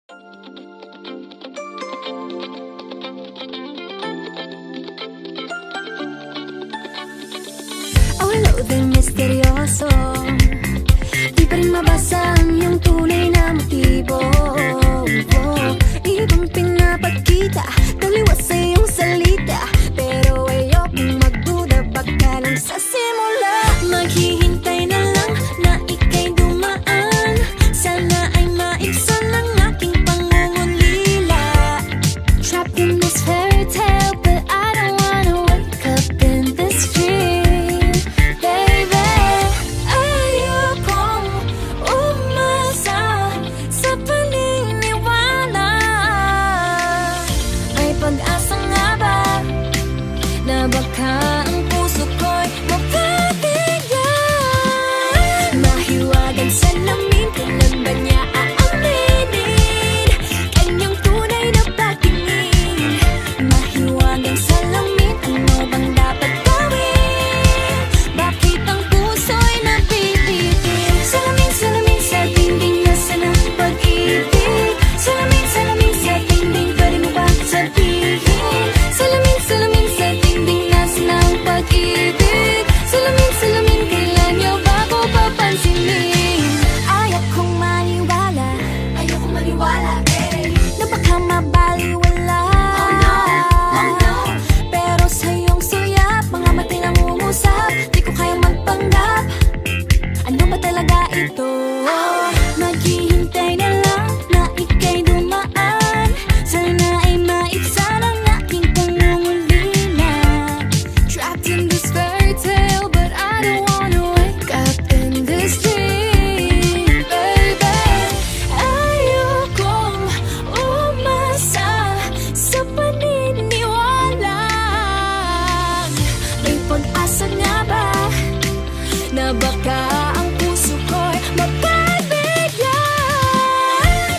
Awalo din misteryoso, di pa rin mabasa ang iyong tunay na motibo. Ibang pinapakita, taliwas sa iyong salita, pero ayokong magduda, baka lang sa simula. Maghihintay na lang na ika'y dumaan, sana ay maibsan ang aking pangungulila. Trapped in this fairy tale, but I don't wanna wake up in this dream, baby. Ayokong umasa sa paniniwala. May pag-asa nga ba na baka ang puso ko'y mapabigyan? Mahiwagang salamin, kailan ba niya aaminin kanyang tunay na pagtingin? Mahiwagang salamin, ano bang dapat gawin? Bakit ang puso'y napipitin? Salamin, salamin sa dingding, nasaan ang pag-ibig? Salamin, salamin sa dingding, pwede mo ba sabihin? Salamin, salamin sa dingding, nasaan ang pag-ibig? Salamin, salamin, kailan niyo ba ako papansinin? Ayokong maniwala, na baka mabaliwala. Oh no, pero sa iyong suya, mga matay lang umusap, di ko kayang magpanggap. Ano ba talaga ito? Maghihintay na lang na ika'y dumaan, sana ay maibsan ang aking pangungulila. Trapped in this fairy tale, but I don't wanna wake up in this dream, baby. Ayokong umasa sa paniniwala. May pag-asa nga ba na baka ang puso ko'y mapabigyan?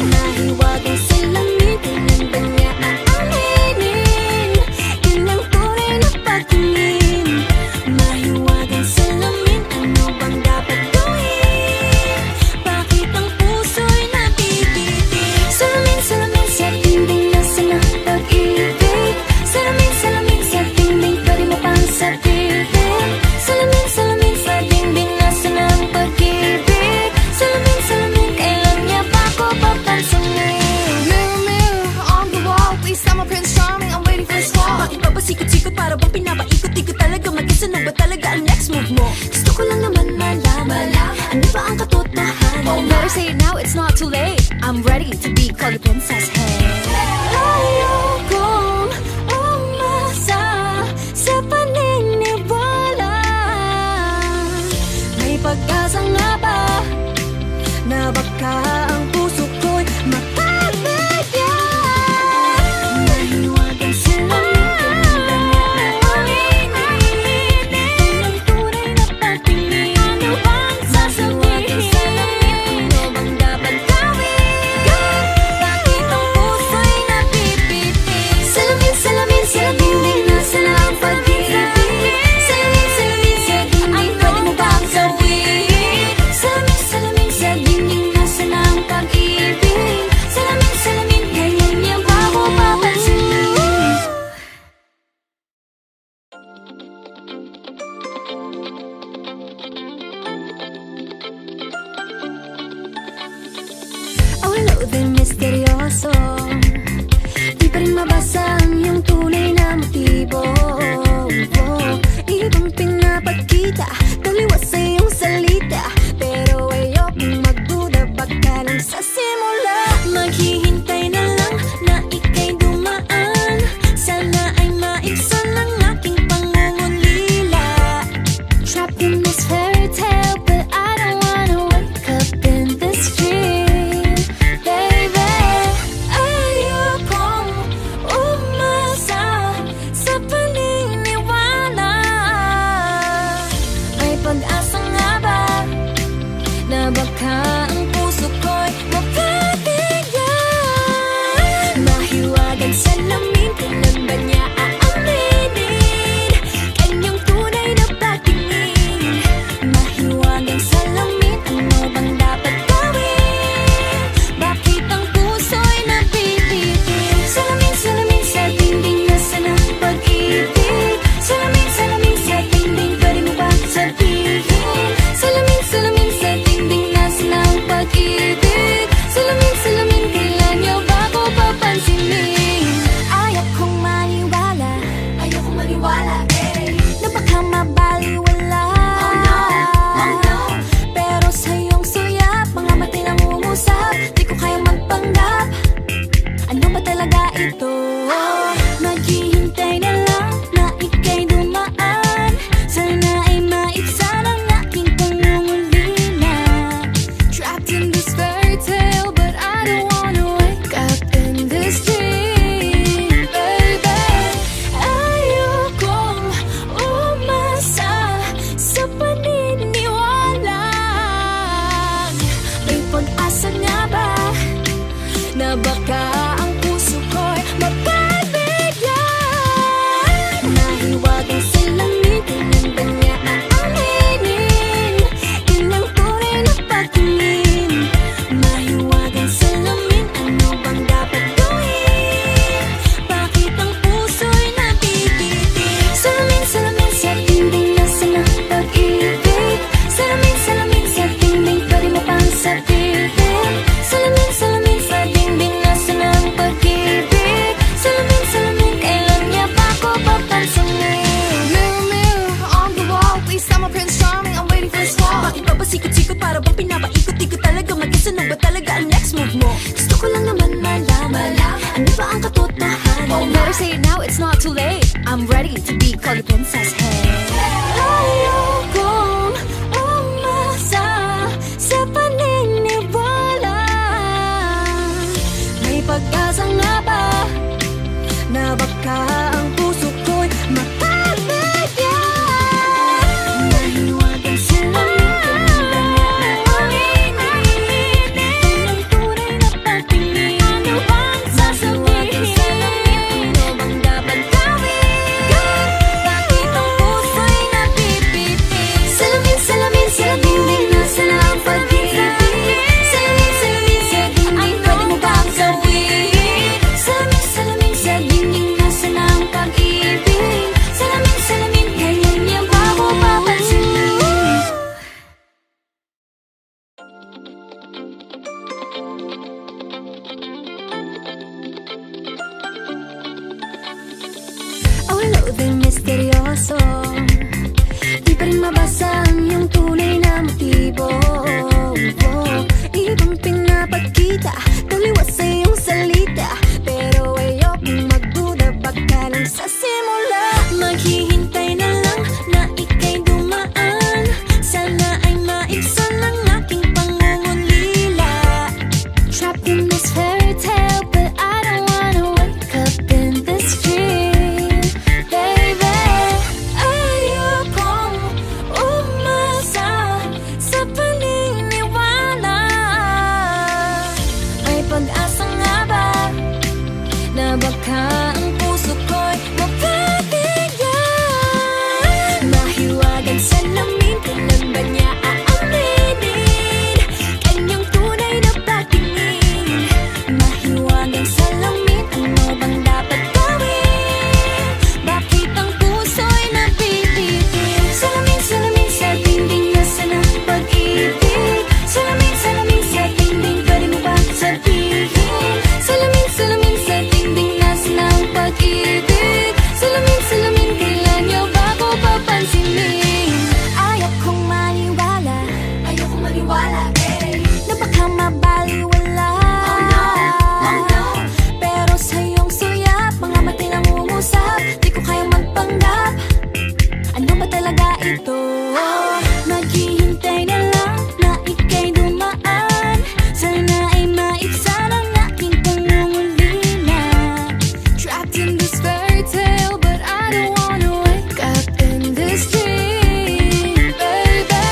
Mahiwagang salamin, kailan ba niya aaminin kanyang tunay na pagtingin? Mahiwagang salamin, ano bang dapat gawin? Bakit ang puso'y nabibitin? Salamin, salamin sa dingding, nasaan ang pag-ibig? Salamin, salamin sa dingding, pwede mo bang sabihin? Salamin, salamin sa dingding, nasaan ang pag-ibig? Salamin, salamin, kailan niya ba ako papansinin? Mirror, mirror on the wall, please tell my Prince Charming I'm waiting for his call. Bakit ba pasikot-sikot, para bang pinapaikot-ikot talaga? Mag-isa na ba talaga ang next move mo? Gusto ko lang naman malaman, ano ba ang katotohanan? Oh, better say it now, it's not too late. I'm ready to be called a princess, hey. Ayokong umasa sa paniniwala. May pag-asa nga ba na baka ang puso ko'y mapabigyan? Mahiwagang salamin, kailan ba niya aaminin kanyang tunay na pagtingin? Ano bang sasabihin? Ano bang dapat gawin? Bakit ang puso'y napipitin? Salamin, salamin sa dingding, nasaan ang pag-ibig? Salamin, salamin sa dingding, pwede mo bang sabihin? Salamin, salamin sa dingding, nasaan ang pag-ibig? Salamin, salamin, kailan niya ba ako papansinin? Awalo din misteryoso, di pa rin mabasa ang iyong tunay na motibo. Ibang pinapakita, taliwas sa iyong salita, pero ayokong magduda, baka lang sa simula. Maghihintay na lang na ika'y dumaan, sana ay maibsan ang aking pangungulila. Trapped in this fairy tale, but I don't wanna wake up in this dream, baby. Ayokong umasa sa paniniwala. May pag-asa nga ba na baka ang puso ko'y mapabigyan? na baka ang puso ko'y mapabigyan. Mahiwagang salamin, kailan ba niya aaminin? Ilang tunay na pagtingin. Mahiwagang salamin, ano bang dapat gawin? Bakit ang puso'y nabibitin? Salamin, salamin sa dingding, nasa na pag-ibig? Salamin, salamin sa dingding, pwede mo pang sabihin? Salamin, salamin sa dingding, nasa na ang pag-ibig? Salamin, salamin, kailan niya pa ako papansinin? Mirror, mirror on the wall, please tell my Prince Charming I'm waiting for his call. Bakit ba sikot-sikot para bang pinapaikot-ikot talaga? Mag-isa na ba talaga ang next move mo? Gusto ko lang naman malaman, ano ba ang katotohanan? Oh, better say it now, it's not too late. I'm ready to be called a princess. Hey. Ayokong umasa sa paniniwala. May pag-asa nga ba na baka ang puso ko'y mapabigyan? Mahiwagang salamin, kailan ba niya aaminin? Ilang tunay na pagtingin, ano bang sasabihin? Ano bang dapat gawin? Bakit ang puso'y nabibitin? Salamin, salamin sa dingding, nasa na ang pag-ibig? Salamin, salamin sa dingding, pwede mo ba ang sabihin? Salamin, salamin sa dingding, nasa na ang pag-ibig? Salamin, salamin, kailan niya ba ako papansinin? Oh, lo'y misteryoso, di pa rin mabasa ang iyong tunay na motibo. Ibang pinapakita, taliwas sa iyong salita, pero ayokong magduda, baka lang sa simula. Maghihintay na lang na ika'y dumaan, sana ay maibsan ang aking pangungulila. Trapped in this fairy tale, but I don't wanna wake up in this dream, baby. Ayokong umasa sa paniniwala. May pag-asa nga ba na baka ang puso ko'y mapabigyan? Mahiwagang salamin, kailan ba niya aaminin? Kanyang tunay na pagtingin. Mahiwagang salamin, ano bang dapat gawin? Bakit ang puso'y nabibitin? Salamin, salamin sa dingding, nasa na ang pag-ibig? Salamin, salamin sa dingding, pwede mo ba sabihin? Salamin, salamin sa dingding, nasa na ang pag-ibig? Salamin, salamin, kailan niyo ba ako papansinin? Ayokong maniwala, na baka mabaliwala. Oh no. Pero sa iyong suyap, mga mati lang umusap, di ko kayang magpanggap. Ano ba talaga ito? Naghihintay na lang na ika'y dumaan, sana ay maibsan ang aking pangungulila. Trapped in this fairy tale, but I don't wanna wake up in this dream, baby.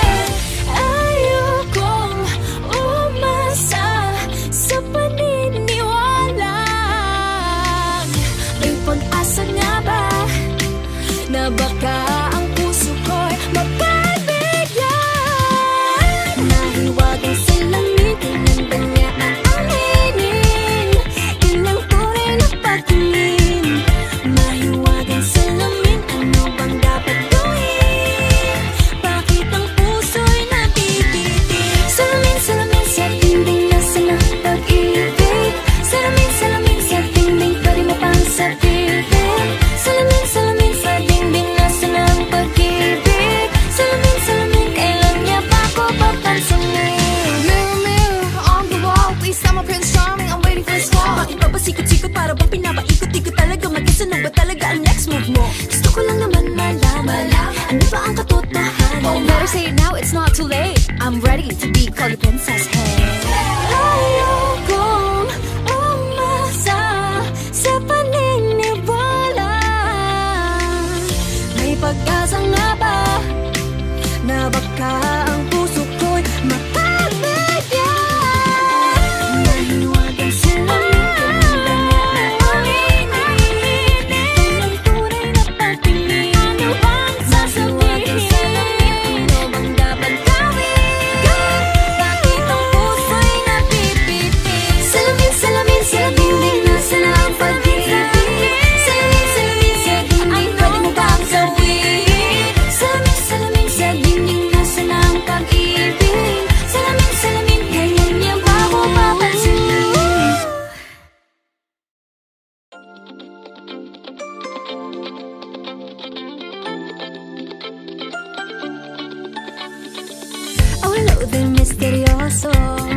Ayokong umasa sa paniniwala. May pag-asa nga ba na baka ang puso ko'y mapabigyan? Mahiwagang salamin, kailan ba niya aaminin? Ilang tunay na pagtingin. Mahiwagang salamin, ano bang dapat gawin? Bakit ang puso'y nabibitin? Salamin, salamin sa dingding, nasa na ang pag-ibig? Salamin, salamin sa dingding, pwede mo pang sabihin? Salamin, salamin sa dingding, nasa na ang pag-ibig? Salamin, salamin, kailan niya pa ako papansinin? Mirror, mirror on the wall, please tell my Prince Charming I'm waiting for his call. Bakit ba sikot-sikot para bang pinapaikot-ikot talaga? Mag-isa na ba talaga ang next move mo? Gusto ko lang naman malaman, ano ba ang katotohanan? Oh, better say it now, it's not too late. I'm ready to be called a princess. Hey. Ayokong umasa sa paniniwala. May pag-asa nga ba na baka ang puso ko'y mapabigyan? Mahiwagang salamin, del misteryoso.